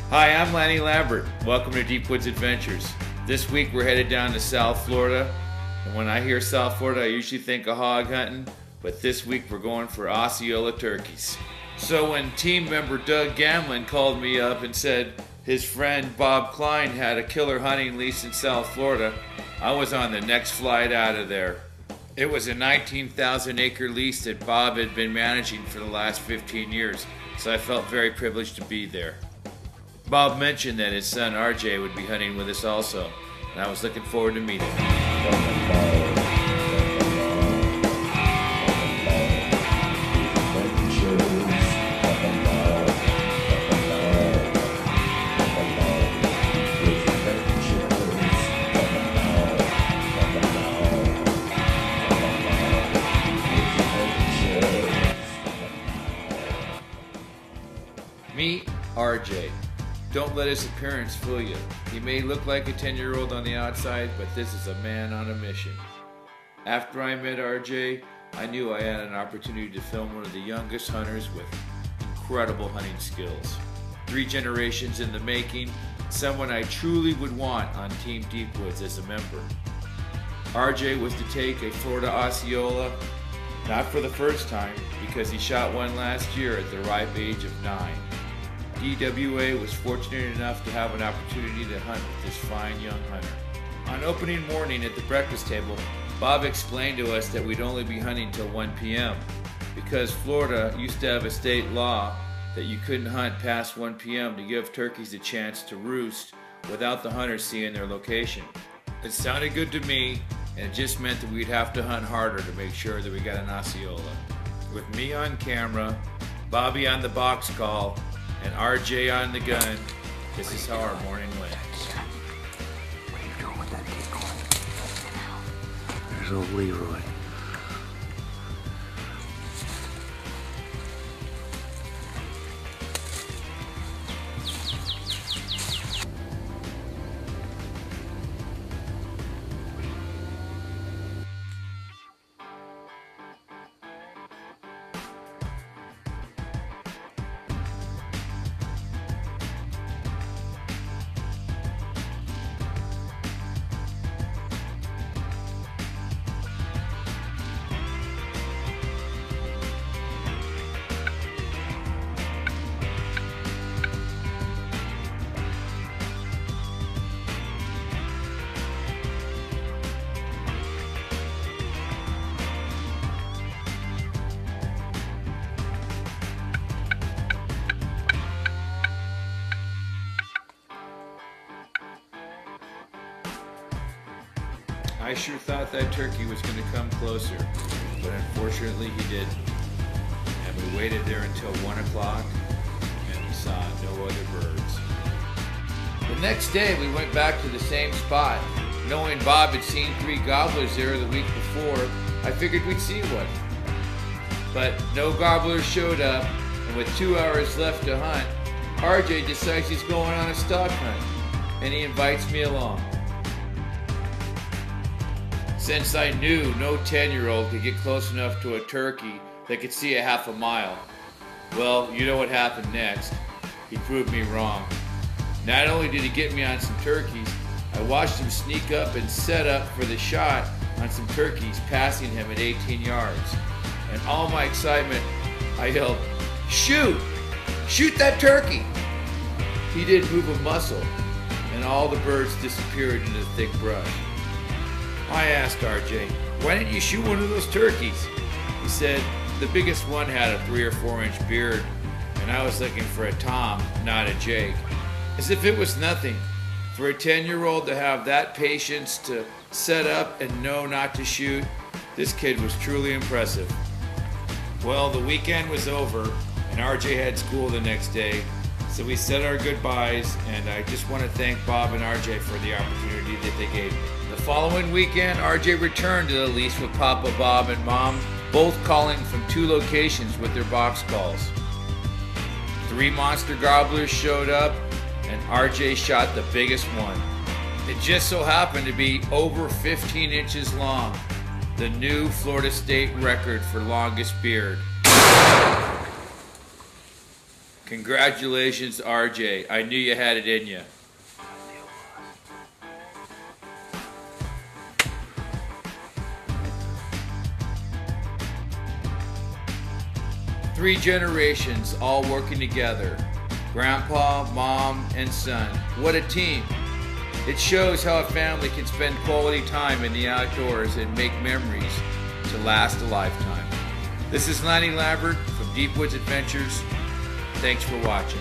Hi, I'm Lanny Lambert. Welcome to Deep Woods Adventures. This week we're headed down to South Florida. And when I hear South Florida, I usually think of hog hunting, but this week we're going for Osceola turkeys. So when team member Doug Gamlin called me up and said his friend Bob Klein had a killer hunting lease in South Florida, I was on the next flight out of there. It was a 19,000 acre lease that Bob had been managing for the last 15 years, so I felt very privileged to be there. Bob mentioned that his son RJ would be hunting with us also, and I was looking forward to meeting him. Meet RJ. Don't let his appearance fool you. He may look like a 10-year-old on the outside, but this is a man on a mission. After I met RJ, I knew I had an opportunity to film one of the youngest hunters with incredible hunting skills. 3 generations in the making, someone I truly would want on Team Deep Woods as a member. RJ was to take a Florida Osceola, not for the first time, because he shot one last year at the ripe age of 9. DWA was fortunate enough to have an opportunity to hunt with this fine young hunter. On opening morning at the breakfast table, Bob explained to us that we'd only be hunting till 1 p.m. because Florida used to have a state law that you couldn't hunt past 1 p.m. to give turkeys a chance to roost without the hunters seeing their location. It sounded good to me, and it just meant that we'd have to hunt harder to make sure that we got an Osceola. With me on camera, Bobby on the box call, and RJ on the gun, this is how our morning went. Where are you going with that kid going? There's old Leroy. I sure thought that turkey was going to come closer, but unfortunately he didn't. And we waited there until 1 o'clock, and we saw no other birds. The next day we went back to the same spot. Knowing Bob had seen 3 gobblers there the week before, I figured we'd see one. But no gobblers showed up, and with 2 hours left to hunt, RJ decides he's going on a stock hunt, and he invites me along. Since I knew no 10-year-old could get close enough to a turkey that could see a half a mile, well, you know what happened next. He proved me wrong. Not only did he get me on some turkeys, I watched him sneak up and set up for the shot on some turkeys, passing him at 18 yards. In all my excitement, I yelled, "Shoot! Shoot that turkey!" He didn't move a muscle, and all the birds disappeared into the thick brush. I asked RJ, "Why didn't you shoot one of those turkeys?" He said, "The biggest one had a 3 or 4 inch beard, and I was looking for a Tom, not a Jake." As if it was nothing. For a 10-year-old to have that patience to set up and know not to shoot, this kid was truly impressive. Well, the weekend was over, and RJ had school the next day, so we said our goodbyes, and I just want to thank Bob and RJ for the opportunity that they gave me. The following weekend, RJ returned to the lease with Papa Bob and Mom, both calling from 2 locations with their box calls. 3 monster gobblers showed up, and RJ shot the biggest one. It just so happened to be over 15 inches long, the new Florida State record for longest beard. Congratulations, RJ. I knew you had it in you. 3 generations all working together. Grandpa, mom, and son. What a team. It shows how a family can spend quality time in the outdoors and make memories to last a lifetime. This is Lanny Lambert from Deep Woods Adventures. Thanks for watching.